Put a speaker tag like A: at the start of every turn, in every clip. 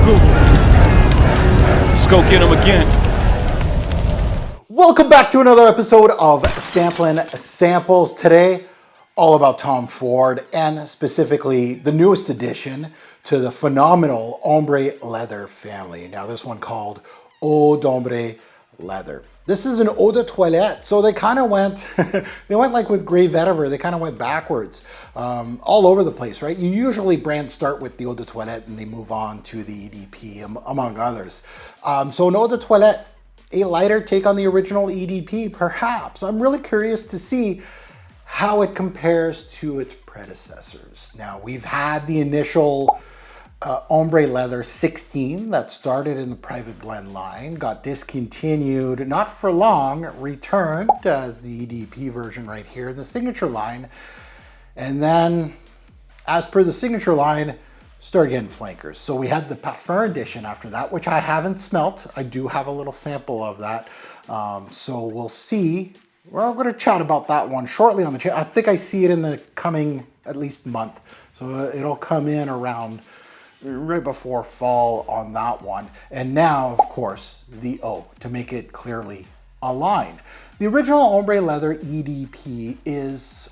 A: Google. Let's go get them again.
B: Welcome back to another episode of Samplin Samples. Today, all about Tom Ford and specifically the newest addition to the phenomenal ombre leather family. Now this one called Eau d'Ombre Leather. This is an eau de toilette, so they kind of went, they went like with Grey Vetiver, they kind of went backwards all over the place, right? You usually brands start with the eau de toilette and they move on to the EDP, among others. So an eau de toilette, a lighter take on the original EDP, perhaps. I'm really curious to see how it compares to its predecessors. Now, we've had the initial Ombre Leather 16 that started in the private blend line, got discontinued, not for long, returned as the EDP version right here in the signature line. And then, as per the signature line, started getting flankers. So we had the Parfum edition after that, which I haven't smelt. I do have a little sample of that. So we'll see. We're going to chat about that one shortly on the channel. I think I see it in the coming at least month. So it'll come in around right before fall on that one. And now, of course, the O to make it clearly aligned. The original Ombre Leather EDP is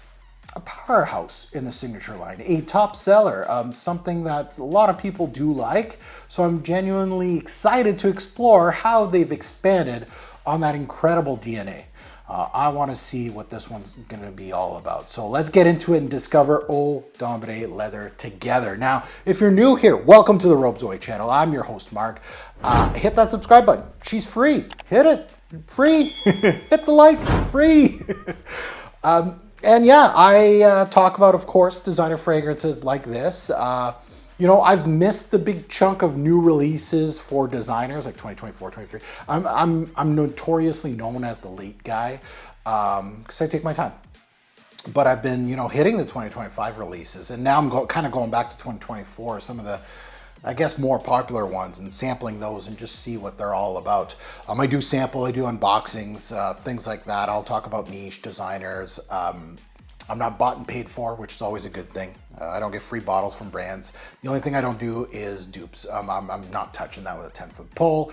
B: a powerhouse in the signature line, a top seller, something that a lot of people do like. So I'm genuinely excited to explore how they've expanded on that incredible DNA. I want to see what this one's going to be all about. So let's get into it and discover Eau d'Ombre Leather together. Now, if you're new here, welcome to the Robezoy channel. I'm your host, Mark. Hit that subscribe button. She's free. Hit it. Free. Hit the like. Free. And yeah, I talk about, of course, designer fragrances like this. You know, I've missed a big chunk of new releases for designers like 2024, 23. I'm notoriously known as the late guy because I take my time. But I've been, you know, hitting the 2025 releases, and now I'm kind of going back to 2024, some of the, I guess, more popular ones, and sampling those and just see what they're all about. I do sample, I do unboxings, things like that. I'll talk about niche designers. I'm not bought and paid for, which is always a good thing. I don't get free bottles from brands. The only thing I don't do is dupes. I'm not touching that with a 10-foot pole.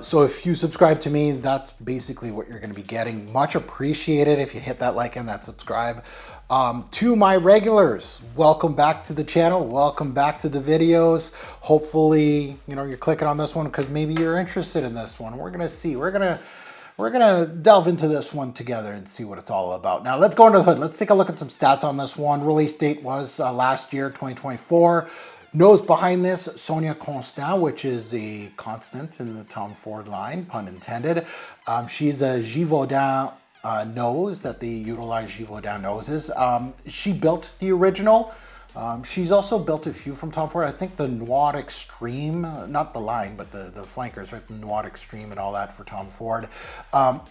B: So if you subscribe to me, that's basically what you're gonna be getting. Much appreciated if you hit that like and that subscribe. To my regulars, welcome back to the channel. Welcome back to the videos. Hopefully, you know, you're clicking on this one because maybe you're interested in this one. We're gonna see. We're gonna delve into this one together and see what it's all about. Now let's go under the hood. Let's take a look at some stats on this one. Release date was last year, 2024. Nose behind this, Sonia Constant, which is a constant in the Tom Ford line, pun intended. She's a Givaudan nose that they utilize Givaudan noses. She built the original. She's also built a few from Tom Ford. I think the Noir Extreme, not the line, but the flankers, right? The Noir Extreme and all that for Tom Ford.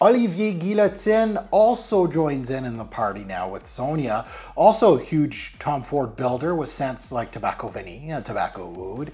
B: Olivier Guillotine also joins in the party now with Sonia. Also a huge Tom Ford builder with scents like Tobacco Vanille, Tobacco Oud,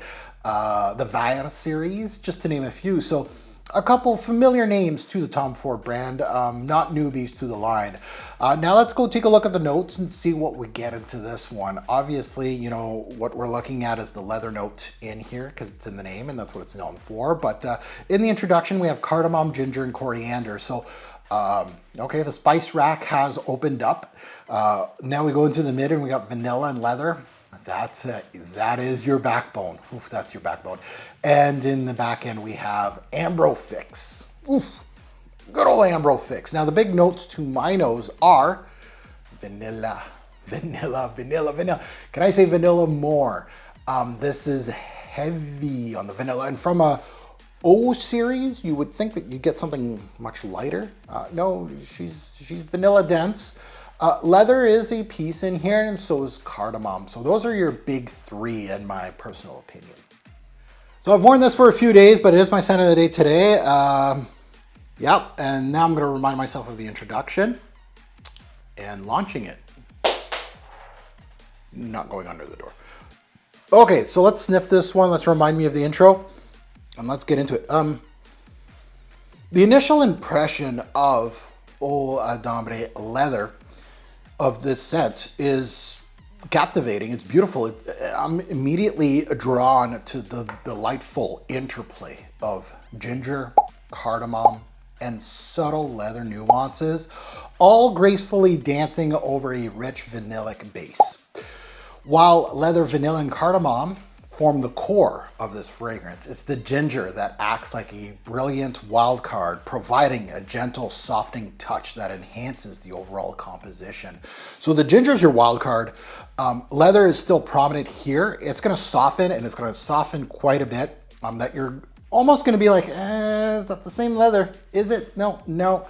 B: the Vire series, just to name a few. So a couple familiar names to the Tom Ford brand, not newbies to the line. Now let's go take a look at the notes and see what we get into this one. Obviously, you know, what we're looking at is the leather note in here because it's in the name and that's what it's known for. But in the introduction, we have cardamom, ginger, and coriander. So, okay, the spice rack has opened up. Now we go into the mid and we got vanilla and leather. That's it. That is your backbone. Oof, that's your backbone. And in the back end, we have Ambro Fix. Oof, good old Ambro Fix. Now, the big notes to my nose are vanilla, vanilla, vanilla, vanilla. Can I say vanilla more? This is heavy on the vanilla. And from a O series, you would think that you get something much lighter. No, she's vanilla dense. Leather is a piece in here, and so is cardamom. So those are your big three in my personal opinion. So I've worn this for a few days, but it is my scent of the day today. Yep, and now I'm gonna remind myself of the introduction and launching it. Not going under the door. Okay, so let's sniff this one. Let's remind me of the intro, and let's get into it. The initial impression of Eau d'Ombre Leather of this scent is captivating. It's beautiful. I'm immediately drawn to the delightful interplay of ginger, cardamom, and subtle leather nuances, all gracefully dancing over a rich vanillic base. While leather, vanilla, and cardamom form the core of this fragrance, it's the ginger that acts like a brilliant wild card, providing a gentle, softening touch that enhances the overall composition. So the ginger is your wild card. Leather is still prominent here. It's going to soften, and it's going to soften quite a bit. That you're almost going to be like, is that the same leather? Is it? No.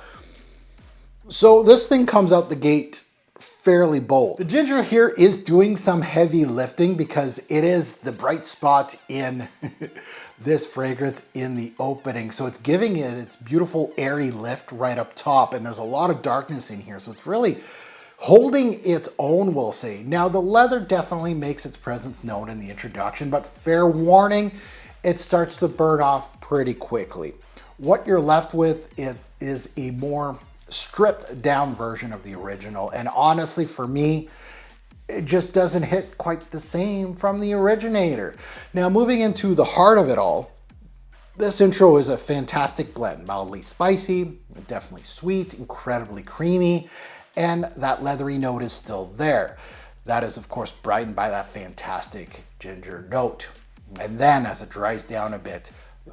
B: So this thing comes out the gate fairly bold. The ginger here is doing some heavy lifting because it is the bright spot in this fragrance in the opening. So it's giving it its beautiful airy lift right up top, and there's a lot of darkness in here. So it's really holding its own, we'll say. Now the leather definitely makes its presence known in the introduction, but fair warning, it starts to burn off pretty quickly. What you're left with is a more stripped down version of the original, and honestly for me it just doesn't hit quite the same from the originator. Now moving into the heart of it all, this intro is a fantastic blend, mildly spicy, definitely sweet, incredibly creamy, and that leathery note is still there. That is of course brightened by that fantastic ginger note. And then as it dries down a bit,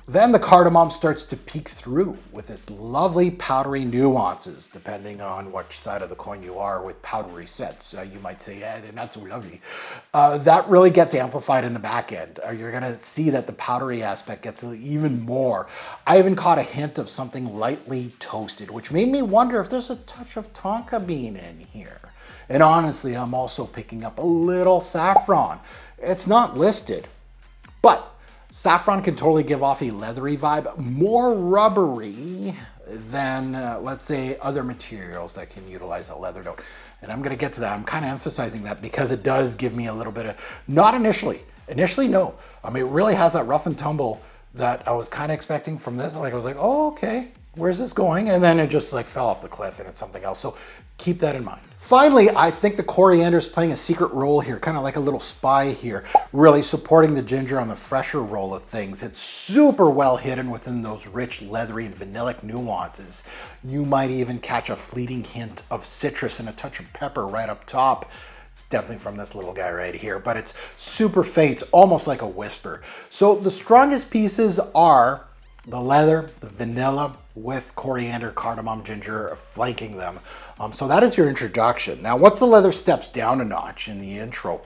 B: then the cardamom starts to peek through with its lovely powdery nuances, depending on which side of the coin you are with powdery scents. You might say, yeah, they're not so lovely. That really gets amplified in the back end. You're gonna see that the powdery aspect gets even more. I even caught a hint of something lightly toasted, which made me wonder if there's a touch of tonka bean in here. And honestly, I'm also picking up a little saffron. It's not listed, but saffron can totally give off a leathery vibe, more rubbery than, let's say, other materials that can utilize a leather note. And I'm gonna get to that. I'm kind of emphasizing that because it does give me a little bit of, not initially. Initially, no. I mean, it really has that rough and tumble that I was kind of expecting from this. Like, I was like, oh, okay, where's this going? And then it just like fell off the cliff and it's something else. So keep that in mind. Finally, I think the coriander is playing a secret role here, kind of like a little spy here, really supporting the ginger on the fresher roll of things. It's super well hidden within those rich, leathery, and vanillic nuances. You might even catch a fleeting hint of citrus and a touch of pepper right up top. It's definitely from this little guy right here, but it's super faint, almost like a whisper. So the strongest pieces are the leather, the vanilla, with coriander, cardamom, ginger flanking them. So that is your introduction. Now, once the leather steps down a notch in the intro,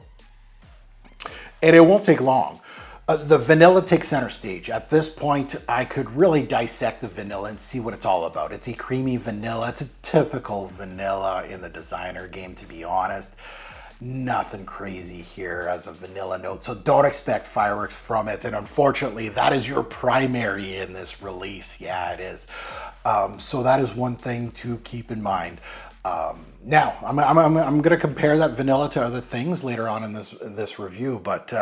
B: and it won't take long, the vanilla takes center stage. At this point, I could really dissect the vanilla and see what it's all about. It's a creamy vanilla. It's a typical vanilla in the designer game, to be honest. Nothing crazy here as a vanilla note, so don't expect fireworks from it. And unfortunately, that is your primary in this release. Yeah, it is. So that is one thing to keep in mind. Now, I'm going to compare that vanilla to other things later on in this review, but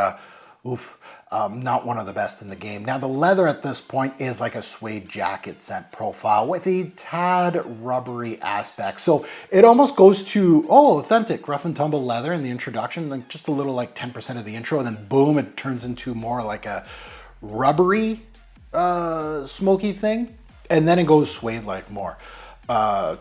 B: not one of the best in the game. Now, the leather at this point is like a suede jacket scent profile with a tad rubbery aspect. So it almost goes to, authentic rough and tumble leather in the introduction, like just a little like 10% of the intro, and then boom, it turns into more like a rubbery, smoky thing. And then it goes suede-like more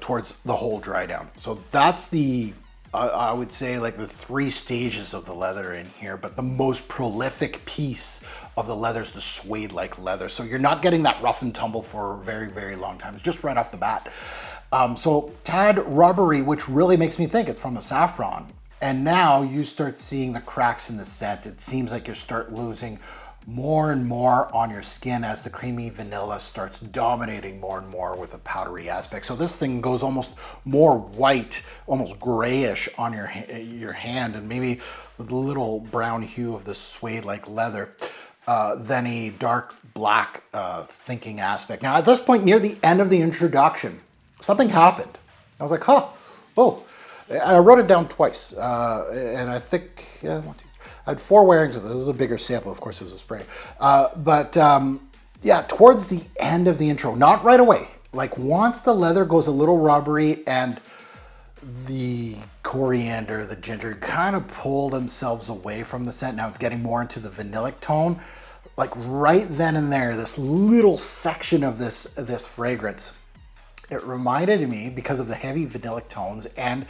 B: towards the whole dry down. So that's the, I would say, like the 3 stages of the leather in here, but the most prolific piece of the leather is the suede-like leather. So you're not getting that rough and tumble for a very, very long time. It's just right off the bat. So tad rubbery, which really makes me think it's from the saffron. And now you start seeing the cracks in the scent. It seems like you start losing more and more on your skin as the creamy vanilla starts dominating more and more with a powdery aspect. So this thing goes almost more white, almost grayish on your hand, and maybe with a little brown hue of the suede-like leather than a dark black thinking aspect. Now at this point, near the end of the introduction, something happened. I was like, I wrote it down twice, and I think, 1, 2, 3. I had 4 wearings of this. It was a bigger sample, of course it was a spray. Yeah, towards the end of the intro, not right away. Like once the leather goes a little rubbery and the coriander, the ginger kind of pull themselves away from the scent. Now it's getting more into the vanillic tone. Like right then and there, this little section of this fragrance, it reminded me, because of the heavy vanillic tones and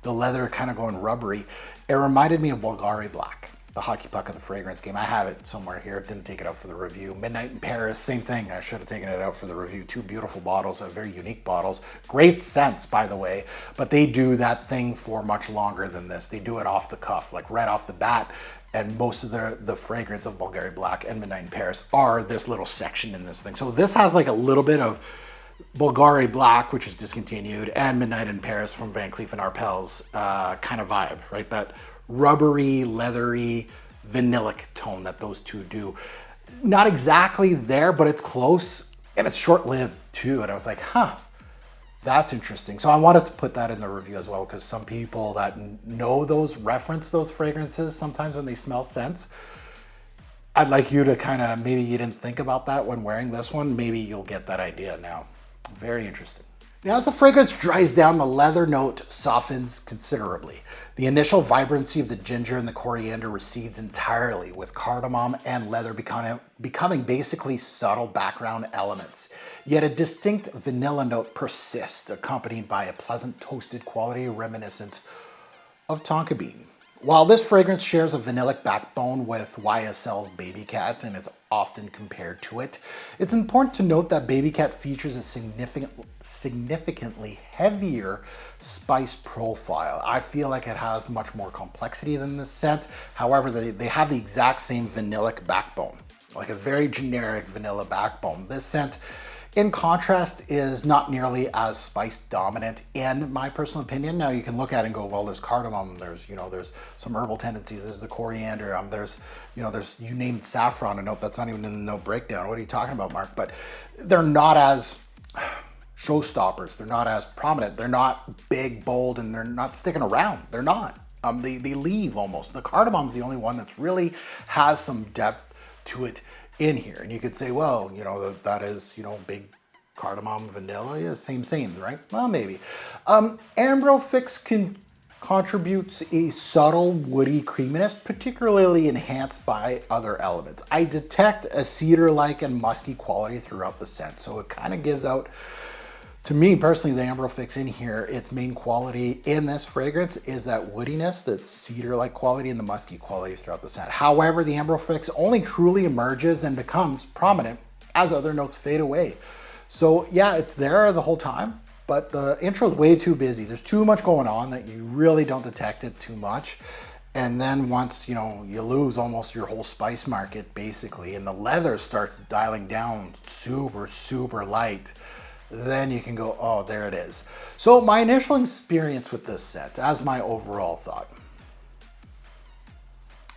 B: the leather kind of going rubbery, it reminded me of Bulgari Black, the hockey puck of the fragrance game. I have it somewhere here. Didn't take it out for the review. Midnight in Paris, same thing. I should have taken it out for the review. Two beautiful bottles, very unique bottles. Great scents, by the way, but they do that thing for much longer than this. They do it off the cuff, like right off the bat. And most of the fragrance of Bulgari Black and Midnight in Paris are this little section in this thing. So this has like a little bit of Bulgari Black, which is discontinued, and Midnight in Paris from Van Cleef & Arpels kind of vibe, right? That rubbery, leathery, vanillic tone that those two do. Not exactly there, but it's close, and it's short-lived too. And I was like, huh, that's interesting. So I wanted to put that in the review as well, because some people that know those, reference those fragrances sometimes when they smell scents. I'd like you to kind of, maybe you didn't think about that when wearing this one, maybe you'll get that idea now. Very interesting. Now, as the fragrance dries down, the leather note softens considerably. The initial vibrancy of the ginger and the coriander recedes entirely, with cardamom and leather becoming basically subtle background elements. Yet a distinct vanilla note persists, accompanied by a pleasant toasted quality reminiscent of tonka bean. While this fragrance shares a vanillic backbone with YSL's Baby Cat, and it's often compared to it, it's important to note that Baby Cat features a significantly heavier spice profile. I feel like it has much more complexity than this scent. However, they have the exact same vanillic backbone, like a very generic vanilla backbone. This scent, in contrast, is not nearly as spice dominant in my personal opinion. Now you can look at it and go, well, there's cardamom, there's some herbal tendencies, there's the coriander, there's you named saffron, a note that's not even in the note breakdown. What are you talking about, Mark? But they're not as showstoppers. They're not as prominent. They're not big, bold, and they're not sticking around. They're not. They leave almost. The cardamom's the only one that's really has some depth to it in here. And you could say, well, that is, big cardamom, vanilla, yeah, same, right? Well, maybe. Ambrofix contributes a subtle woody creaminess, particularly enhanced by other elements. I detect a cedar-like and musky quality throughout the scent, so it kind of gives out, to me personally, the Ambrofix in here, its main quality in this fragrance is that woodiness, that cedar-like quality, and the musky quality throughout the scent. However, the Ambrofix only truly emerges and becomes prominent as other notes fade away. So yeah, it's there the whole time, but the intro is way too busy. There's too much going on that you really don't detect it too much. And then once, you lose almost your whole spice market, basically, and the leather starts dialing down super, super light, then you can go, oh, there it is. So my initial experience with this scent, as my overall thought,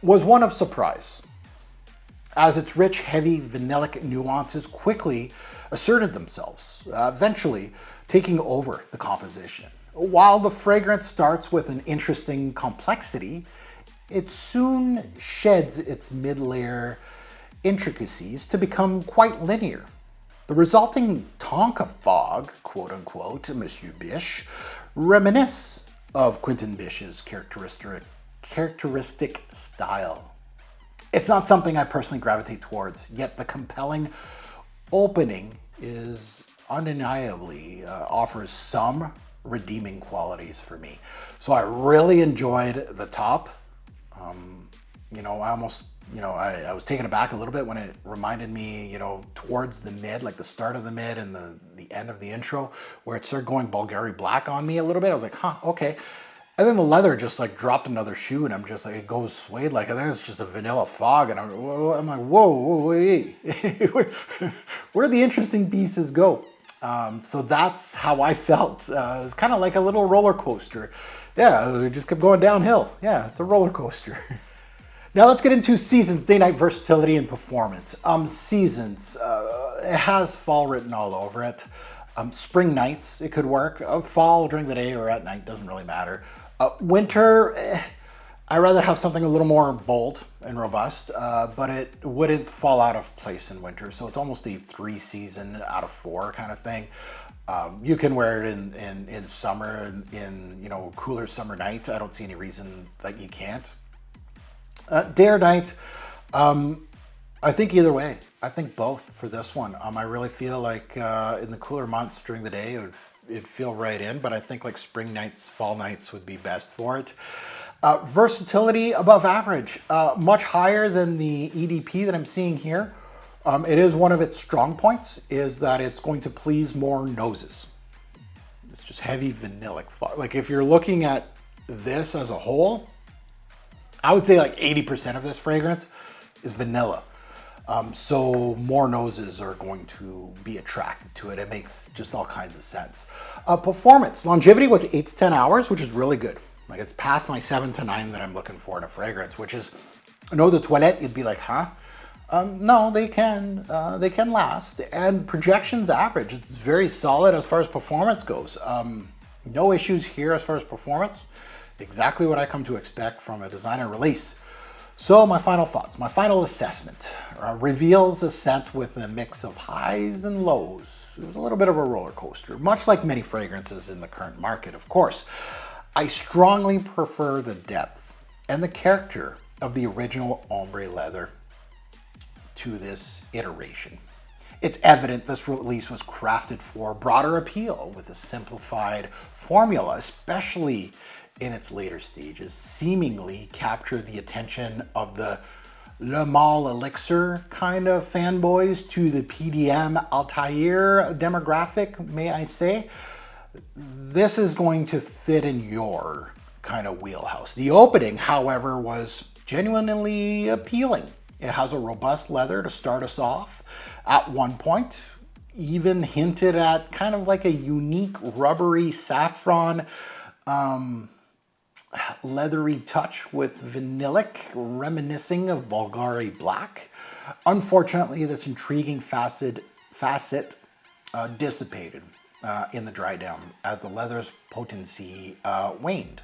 B: was one of surprise, as its rich, heavy, vanillic nuances quickly asserted themselves, eventually taking over the composition. While the fragrance starts with an interesting complexity, it soon sheds its mid-layer intricacies to become quite linear. The resulting Tonka fog, quote unquote, Monsieur Biche, reminisce of Quentin Biche's characteristic style. It's not something I personally gravitate towards, yet the compelling opening is undeniably offers some redeeming qualities for me. So I really enjoyed the top. I was taken aback a little bit when it reminded me, towards the mid, like the start of the mid and the end of the intro, where it started going Bulgari Black on me a little bit. I was like, huh, okay. And then the leather just like dropped another shoe, and I'm just like, it goes suede like, and then it's just a vanilla fog, and I'm like, whoa, wait, where the interesting pieces go? So that's how I felt. It was kind of like a little roller coaster. Yeah, it just kept going downhill. Yeah, it's a roller coaster. Now let's get into Seasons, day-night versatility and performance. Seasons, it has fall written all over it. Spring nights, it could work. Fall during the day or at night, doesn't really matter. Winter, I'd rather have something a little more bold, and robust, but it wouldn't fall out of place in winter. So it's almost a 3 season out of 4 kind of thing. You can wear it in summer, in cooler summer night. I don't see any reason that you can't. Day or night, I think either way. I think both for this one. I really feel like in the cooler months during the day, it'd feel right in, but I think like spring nights, fall nights would be best for it. Versatility above average, much higher than the EDP that I'm seeing here. It is one of its strong points, is that it's going to please more noses. It's just heavy vanillic. Like if you're looking at this as a whole, I would say like 80% of this fragrance is vanilla. So more noses are going to be attracted to it. It makes just all kinds of sense. Performance, longevity was 8 to 10 hours, which is really good. Like it's past my 7 to 9 that I'm looking for in a fragrance, which is, eau de toilette, you'd be like, huh? No, they can last. And projections average, it's very solid as far as performance goes. No issues here as far as performance. Exactly what I come to expect from a designer release. So my final thoughts, my final assessment reveals a scent with a mix of highs and lows. It was a little bit of a roller coaster, much like many fragrances in the current market, of course. I strongly prefer the depth and the character of the original ombre leather to this iteration. It's evident this release was crafted for broader appeal with a simplified formula, especially in its later stages, seemingly captured the attention of the Le Male Elixir kind of fanboys to the PDM Altair demographic, may I say. This is going to fit in your kind of wheelhouse. The opening, however, was genuinely appealing. It has a robust leather to start us off. At one point, even hinted at kind of like a unique rubbery saffron leathery touch with vanillic, reminiscing of Bulgari Black. Unfortunately, this intriguing facet dissipated in the dry down as the leather's potency waned.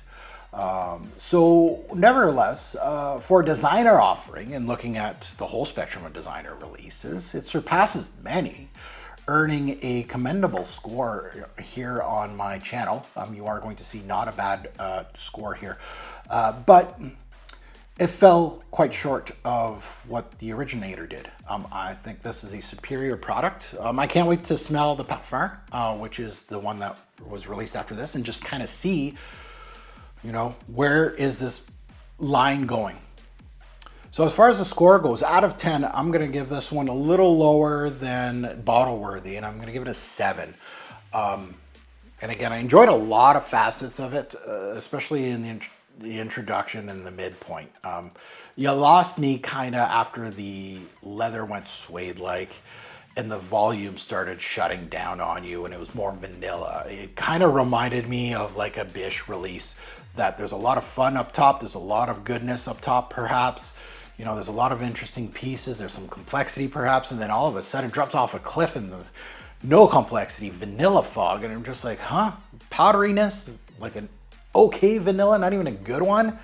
B: So nevertheless, for a designer offering and looking at the whole spectrum of designer releases, it surpasses many, earning a commendable score here on my channel. You are going to see not a bad score here, but it fell quite short of what the originator did. I think this is a superior product. I can't wait to smell the Parfum, which is the one that was released after this, and just kind of see, where is this line going? So as far as the score goes, out of 10, I'm going to give this one a little lower than bottle worthy, and I'm going to give it a 7. And again, I enjoyed a lot of facets of it, especially in the introduction and the midpoint. You lost me kind of after the leather went suede-like and the volume started shutting down on you and it was more vanilla. It kind of reminded me of like a Bish release, that there's a lot of fun up top, there's a lot of goodness up top perhaps. There's a lot of interesting pieces, there's some complexity perhaps, and then all of a sudden it drops off a cliff and there's no complexity, vanilla fog, and I'm just like, huh? Powderiness, like an okay vanilla, not even a good one,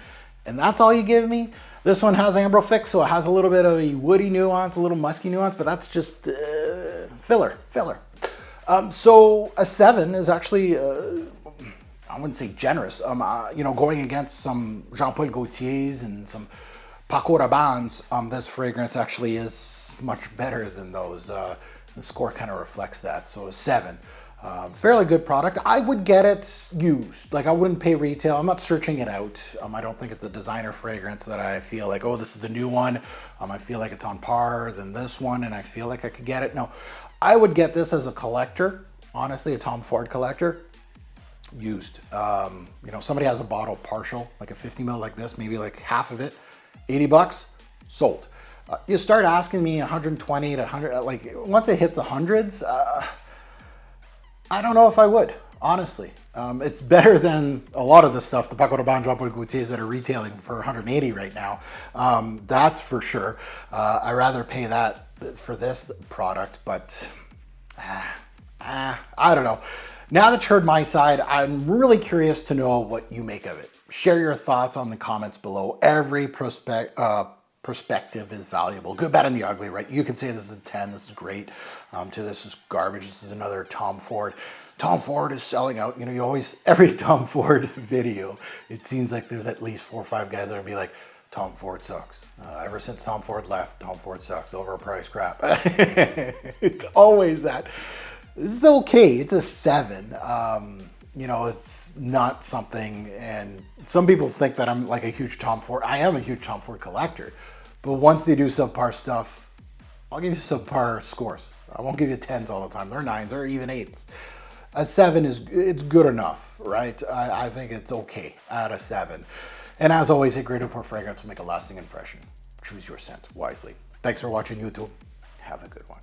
B: and that's all you give me? This one has amber fix, so it has a little bit of a woody nuance, a little musky nuance, but that's just filler. So a 7 is actually, I wouldn't say generous, going against some Jean-Paul Gaultier's and some Paco Rabanne's, this fragrance actually is much better than those. The score kind of reflects that, so a 7. Fairly good product. I would get it used. Like I wouldn't pay retail. I'm not searching it out. I don't think it's a designer fragrance that I feel like, oh, this is the new one. I feel like it's on par than this one and I feel like I could get it. No, I would get this as a collector, honestly, a Tom Ford collector, used. Somebody has a bottle partial, like a 50 ml like this, maybe like half of it, $80, sold. You start asking me 120 to 100, like once it hits the hundreds, I don't know if I would, honestly. It's better than a lot of the stuff, the Paco Rabanne, Jean-Paul Gaultier's that are retailing for 180 right now. That's for sure. I'd rather pay that for this product, but I don't know. Now that you heard my side, I'm really curious to know what you make of it. Share your thoughts on the comments below. Every perspective is valuable. Good, bad, and the ugly, right? You can say this is a 10, this is great, to this is garbage, this is another Tom Ford. Tom Ford is selling out. You know, you always, every Tom Ford video, it seems like there's at least 4 or 5 guys that would be like, Tom Ford sucks. Ever since Tom Ford left, Tom Ford sucks. Overpriced crap. It's always that. This is okay. It's a 7. You know, it's not something, and some people think that I'm like a huge Tom Ford. I am a huge Tom Ford collector, but once they do subpar stuff, I'll give you subpar scores. I won't give you 10s all the time. They're 9s or even 8s. A 7 it's good enough, right? I think it's okay at a 7. And as always, a great import fragrance will make a lasting impression. Choose your scent wisely. Thanks for watching YouTube. Have a good one.